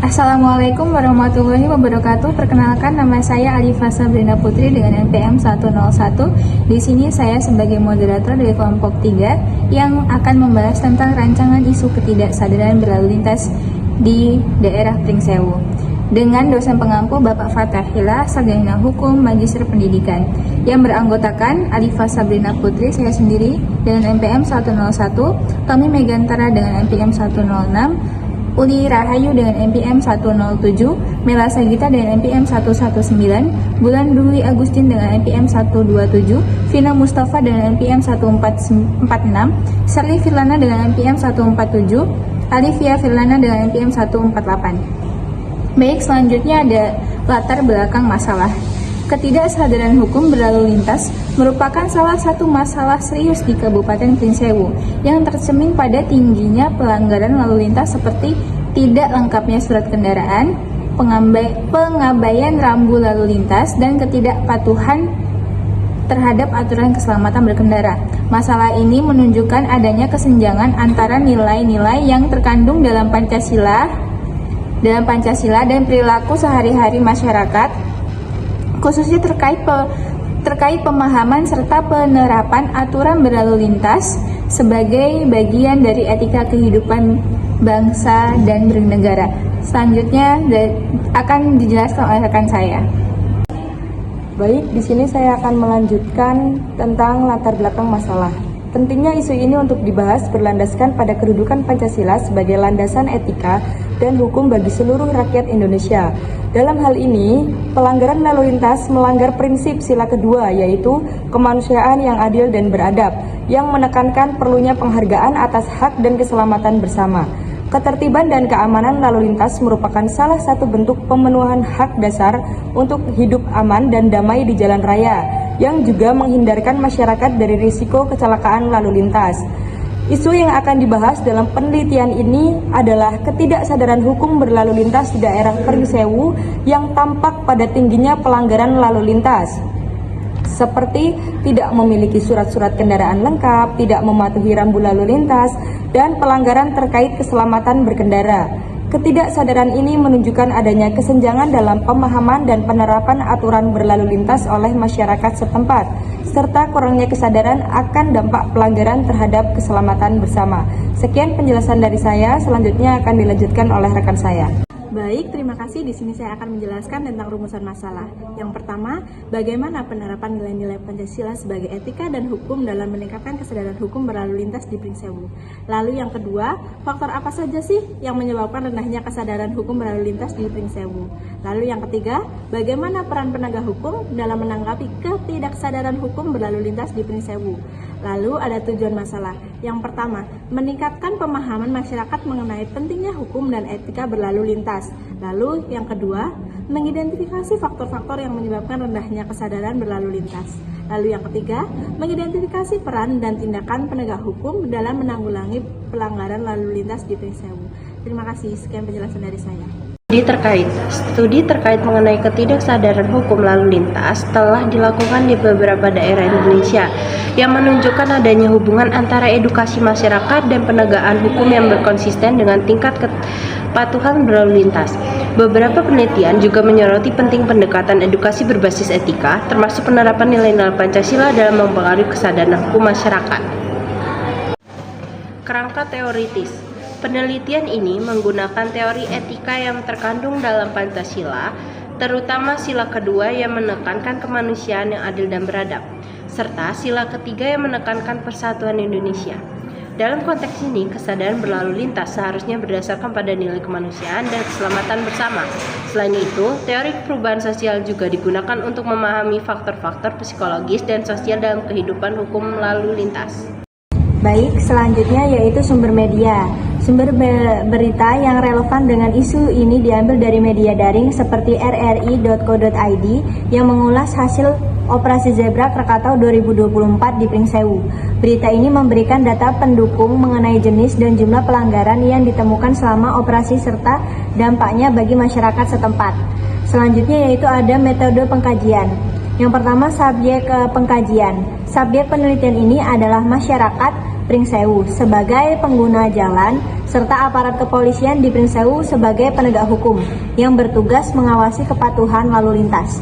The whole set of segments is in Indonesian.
Assalamualaikum warahmatullahi wabarakatuh. Perkenalkan, nama saya Alifa Sabrina Putri dengan NPM 101. Di sini saya sebagai moderator dari kelompok 3 yang akan membahas tentang rancangan isu ketidaksadaran berlalu lintas di daerah Pringsewu dengan dosen pengampu Bapak Fatahillah, Sarjana Hukum, Magister Pendidikan, yang beranggotakan Alifa Sabrina Putri, saya sendiri dengan NPM 101, Tommy Megantara dengan NPM 106, Uli Rahayu dengan NPM 107, Mela Sagita dengan NPM 119, Bulan Dwi Agustin dengan NPM 127, Vina Mustafa dengan NPM 1446, Sherly Firlana dengan NPM 147, Alivia Firlana dengan NPM 148. Baik, selanjutnya ada latar belakang masalah. Ketidaksadaran hukum berlalu lintas merupakan salah satu masalah serius di Kabupaten Pringsewu yang tercermin pada tingginya pelanggaran lalu lintas seperti tidak lengkapnya surat kendaraan, pengabaian rambu lalu lintas, dan ketidakpatuhan terhadap aturan keselamatan berkendara. Masalah ini menunjukkan adanya kesenjangan antara nilai-nilai yang terkandung dalam Pancasila dan perilaku sehari-hari masyarakat, khususnya terkait pemahaman serta penerapan aturan berlalu lintas sebagai bagian dari etika kehidupan bangsa dan bernegara. Selanjutnya akan dijelaskan oleh rekan saya. Baik, di sini saya akan melanjutkan tentang latar belakang masalah. Pentingnya isu ini untuk dibahas berlandaskan pada kedudukan Pancasila sebagai landasan etika dan hukum bagi seluruh rakyat Indonesia. Dalam hal ini, pelanggaran lalu lintas melanggar prinsip sila kedua, yaitu kemanusiaan yang adil dan beradab, yang menekankan perlunya penghargaan atas hak dan keselamatan bersama. Ketertiban dan keamanan lalu lintas merupakan salah satu bentuk pemenuhan hak dasar untuk hidup aman dan damai di jalan raya, yang juga menghindarkan masyarakat dari risiko kecelakaan lalu lintas. Isu yang akan dibahas dalam penelitian ini adalah ketidaksadaran hukum berlalu lintas di daerah Pringsewu yang tampak pada tingginya pelanggaran lalu lintas, seperti tidak memiliki surat-surat kendaraan lengkap, tidak mematuhi rambu lalu lintas, dan pelanggaran terkait keselamatan berkendara. Ketidaksadaran ini menunjukkan adanya kesenjangan dalam pemahaman dan penerapan aturan berlalu lintas oleh masyarakat setempat, serta kurangnya kesadaran akan dampak pelanggaran terhadap keselamatan bersama. Sekian penjelasan dari saya, selanjutnya akan dilanjutkan oleh rekan saya. Baik, terima kasih. Di sini saya akan menjelaskan tentang rumusan masalah. Yang pertama, bagaimana penerapan nilai-nilai Pancasila sebagai etika dan hukum dalam meningkatkan kesadaran hukum berlalu lintas di Pringsewu. Lalu yang kedua, faktor apa saja sih yang menyebabkan rendahnya kesadaran hukum berlalu lintas di Pringsewu? Lalu yang ketiga, bagaimana peran penegak hukum dalam menanggapi ketidaksadaran hukum berlalu lintas di Pringsewu? Lalu ada tujuan masalah. Yang pertama, meningkatkan pemahaman masyarakat mengenai pentingnya hukum dan etika berlalu lintas. Lalu yang kedua, mengidentifikasi faktor-faktor yang menyebabkan rendahnya kesadaran berlalu lintas. Lalu yang ketiga, mengidentifikasi peran dan tindakan penegak hukum dalam menanggulangi pelanggaran lalu lintas di Pringsewu. Terima kasih, sekian penjelasan dari saya. Studi terkait mengenai ketidaksadaran hukum lalu lintas telah dilakukan di beberapa daerah Indonesia yang menunjukkan adanya hubungan antara edukasi masyarakat dan penegakan hukum yang berkonsisten dengan tingkat kepatuhan berlalu lintas. Beberapa penelitian juga menyoroti penting pendekatan edukasi berbasis etika, termasuk penerapan nilai-nilai Pancasila dalam mempengaruhi kesadaran hukum masyarakat. Kerangka teoritis. Penelitian ini menggunakan teori etika yang terkandung dalam Pancasila, terutama sila kedua yang menekankan kemanusiaan yang adil dan beradab, serta sila ketiga yang menekankan persatuan Indonesia. Dalam konteks ini, kesadaran berlalu lintas seharusnya berdasarkan pada nilai kemanusiaan dan keselamatan bersama. Selain itu, teori perubahan sosial juga digunakan untuk memahami faktor-faktor psikologis dan sosial dalam kehidupan hukum lalu lintas. Baik, selanjutnya yaitu sumber media. Sumber berita yang relevan dengan isu ini diambil dari media daring seperti rri.co.id yang mengulas hasil Operasi Zebra Krakatau 2024 di Pringsewu. Berita ini memberikan data pendukung mengenai jenis dan jumlah pelanggaran yang ditemukan selama operasi serta dampaknya bagi masyarakat setempat. Selanjutnya yaitu ada metode pengkajian. Yang pertama, subjek pengkajian. Subjek penelitian ini adalah masyarakat Pringsewu sebagai pengguna jalan serta aparat kepolisian di Pringsewu sebagai penegak hukum yang bertugas mengawasi kepatuhan lalu lintas.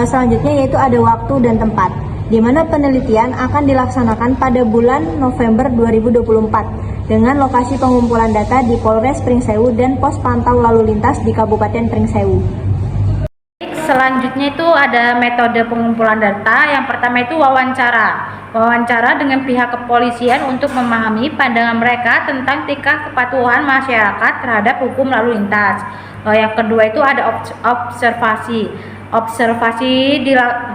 Selanjutnya yaitu ada waktu dan tempat, di mana penelitian akan dilaksanakan pada bulan November 2024 dengan lokasi pengumpulan data di Polres Pringsewu dan pos pantau lalu lintas di Kabupaten Pringsewu. Selanjutnya itu ada metode pengumpulan data. Yang pertama itu wawancara. Wawancara dengan pihak kepolisian untuk memahami pandangan mereka tentang tingkah kepatuhan masyarakat terhadap hukum lalu lintas. Yang kedua itu ada observasi. Observasi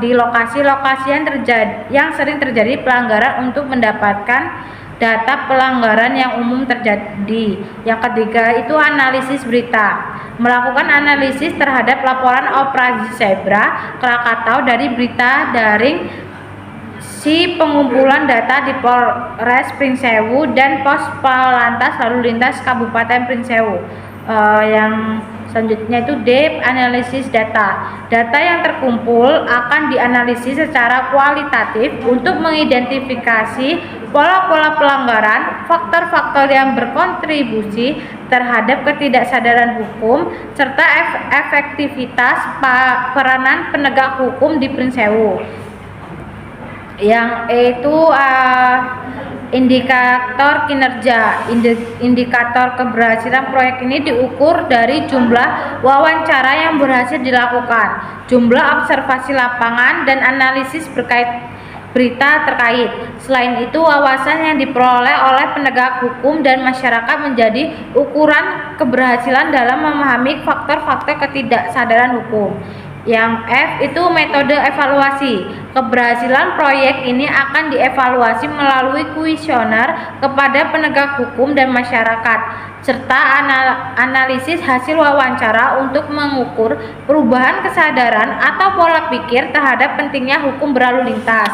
di lokasi-lokasi yang sering terjadi pelanggaran untuk mendapatkan data pelanggaran yang umum terjadi. Yang ketiga itu analisis berita. Melakukan analisis terhadap laporan operasi Zebra Krakatau dari berita daring si pengumpulan data di Polres Pringsewu dan Pos Polantas Lalu Lintas Kabupaten Pringsewu. Yang selanjutnya itu depth analisis data. Data yang terkumpul akan dianalisis secara kualitatif untuk mengidentifikasi pola-pola pelanggaran, faktor-faktor yang berkontribusi terhadap ketidaksadaran hukum, serta efektivitas peranan penegak hukum di Pringsewu. Yang itu indikator kinerja. Indikator keberhasilan proyek ini diukur dari jumlah wawancara yang berhasil dilakukan, jumlah observasi lapangan, dan analisis berita terkait. Selain itu, wawasan yang diperoleh oleh penegak hukum dan masyarakat menjadi ukuran keberhasilan dalam memahami faktor-faktor ketidaksadaran hukum. Yang F itu metode evaluasi. Keberhasilan proyek ini akan dievaluasi melalui kuesioner kepada penegak hukum dan masyarakat, serta analisis hasil wawancara untuk mengukur perubahan kesadaran atau pola pikir terhadap pentingnya hukum berlalu lintas.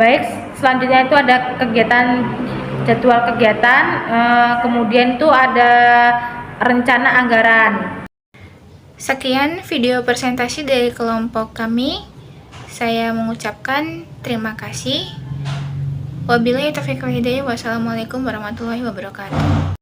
Baik, selanjutnya itu ada jadwal kegiatan, kemudian itu ada rencana anggaran. Sekian video presentasi dari kelompok kami. Saya mengucapkan terima kasih. Wabillahi taufiq wal hidayah. Wassalamualaikum warahmatullahi wabarakatuh.